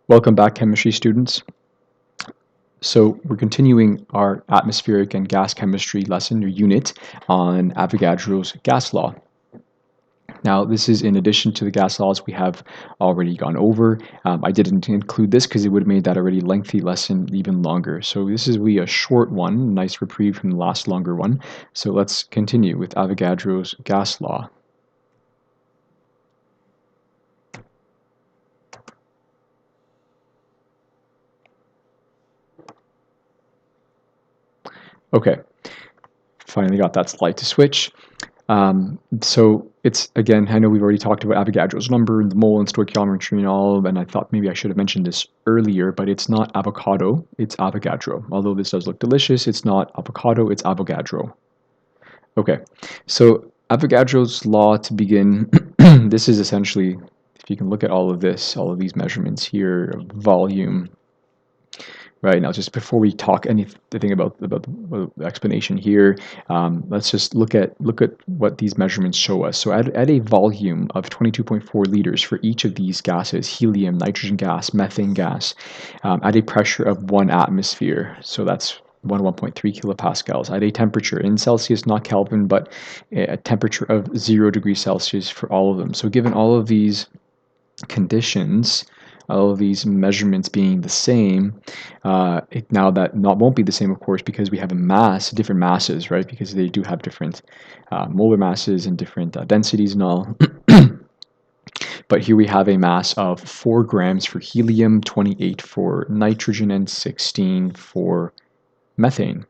Welcome back, chemistry students. So we're continuing our atmospheric and gas chemistry lesson or unit on Avogadro's gas law. Now, this is in addition to the gas laws we have already gone over. I didn't include this because it would have made that already lengthy lesson even longer. So this is a short one, nice reprieve from the last longer one. So let's continue with Avogadro's gas law. Okay, finally got that slide to switch. So it's, again, I know we've already talked about Avogadro's number and the mole and stoichiometry and all, and I thought maybe I should have mentioned this earlier, but it's not avocado, it's Avogadro. Although this does look delicious, it's not avocado, it's Avogadro. Okay, so Avogadro's law to begin, this is essentially, if you can look at all of this, all of these measurements here, volume. Right now, just before we talk anything about the explanation here, let's just look at what these measurements show us. So at a volume of 22.4 liters for each of these gases, helium, nitrogen gas, methane gas, at a pressure of 1 atmosphere, so that's 1.3 kilopascals, at a temperature in Celsius, not Kelvin, but a temperature of 0 degrees Celsius for all of them. So given all of these conditions, all of these measurements being the same, now that won't be the same, of course, because we have a mass, different masses, right? Because they do have different molar masses and different densities and all. But here we have a mass of 4 grams for helium, 28 for nitrogen, and 16 for methane.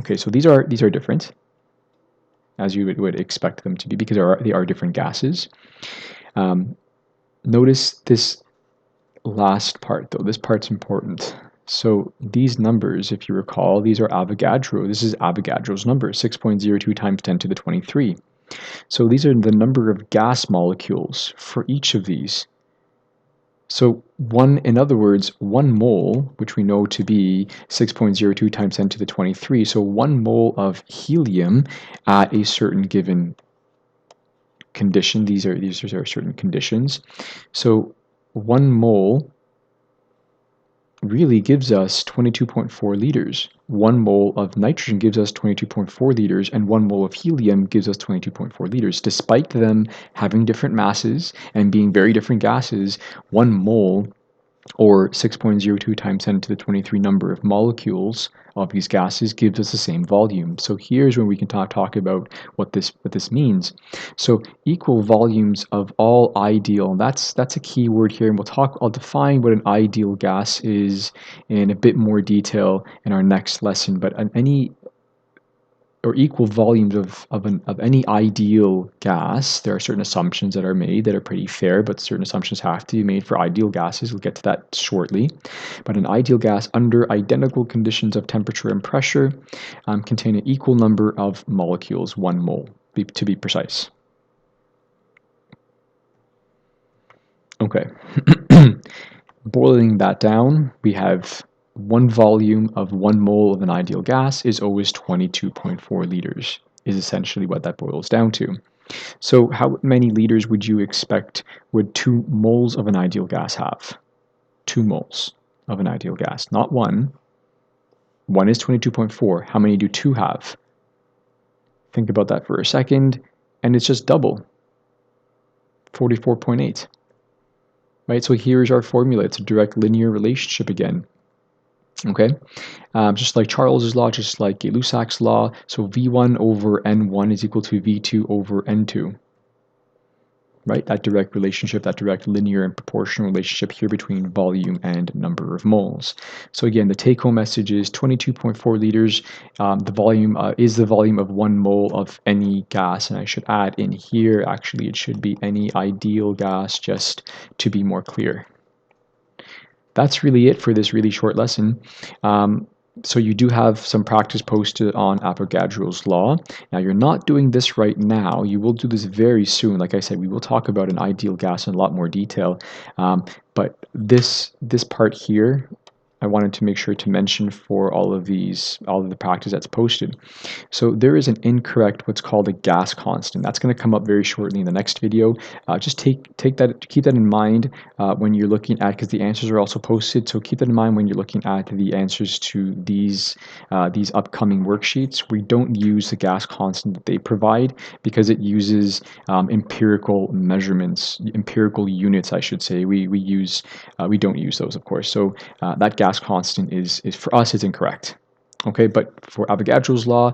Okay, so these are different, as you would expect them to be, because they are different gases. Notice this last part, though. This part's important. So these numbers, if you recall, these are Avogadro. This is Avogadro's number, 6.02 times 10 to the 23. So these are the number of gas molecules for each of these. So in other words, 1 mole, which we know to be 6.02 times 10 to the 23, so 1 mole of helium at a certain given condition. These are certain conditions. So 1 mole really gives us 22.4 liters. 1 mole of nitrogen gives us 22.4 liters, and 1 mole of helium gives us 22.4 liters. Despite them having different masses and being very different gases, 1 mole, or 6.02 times 10 to the 23 number of molecules of these gases, gives us the same volume. So here's when we can talk about what this means. So equal volumes of all ideal, that's a key word here, and I'll define what an ideal gas is in a bit more detail in our next lesson. But equal volumes of any ideal gas, there are certain assumptions that are made that are pretty fair, but certain assumptions have to be made for ideal gases. We'll get to that shortly. But an ideal gas under identical conditions of temperature and pressure contain an equal number of molecules, 1 mole, to be precise. Okay. Boiling that down, we have 1 volume of 1 mole of an ideal gas is always 22.4 liters, is essentially what that boils down to. So how many liters would you expect would 2 moles of an ideal gas have? 2 moles of an ideal gas, not 1. 1 is 22.4. How many do 2 have? Think about that for a second, and it's just double, 44.8. Right, so here's our formula. It's a direct linear relationship again. Okay, just like Charles's law, just like Gay-Lussac's law. So V1 over N1 is equal to V2 over N2. Right, that direct relationship, that direct linear and proportional relationship here between volume and number of moles. So again, the take-home message is 22.4 liters. The volume is the volume of 1 mole of any gas, and I should add in here, actually it should be any ideal gas, just to be more clear. That's really it for this really short lesson. So you do have some practice posted on Avogadro's law. Now you're not doing this right now. You will do this very soon. Like I said, we will talk about an ideal gas in a lot more detail. But this part here, I wanted to make sure to mention for all of the practice that's posted. So there is an incorrect, what's called a gas constant. That's going to come up very shortly in the next video. Just keep that in mind when you're looking at, because the answers are also posted. So keep that in mind when you're looking at the answers to these upcoming worksheets. We don't use the gas constant that they provide because it uses empirical measurements, empirical units, I should say. We don't use those, of course. So that gas constant is for us is incorrect. Okay, but for Avogadro's law,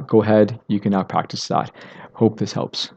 go ahead. You can now practice that. Hope this helps.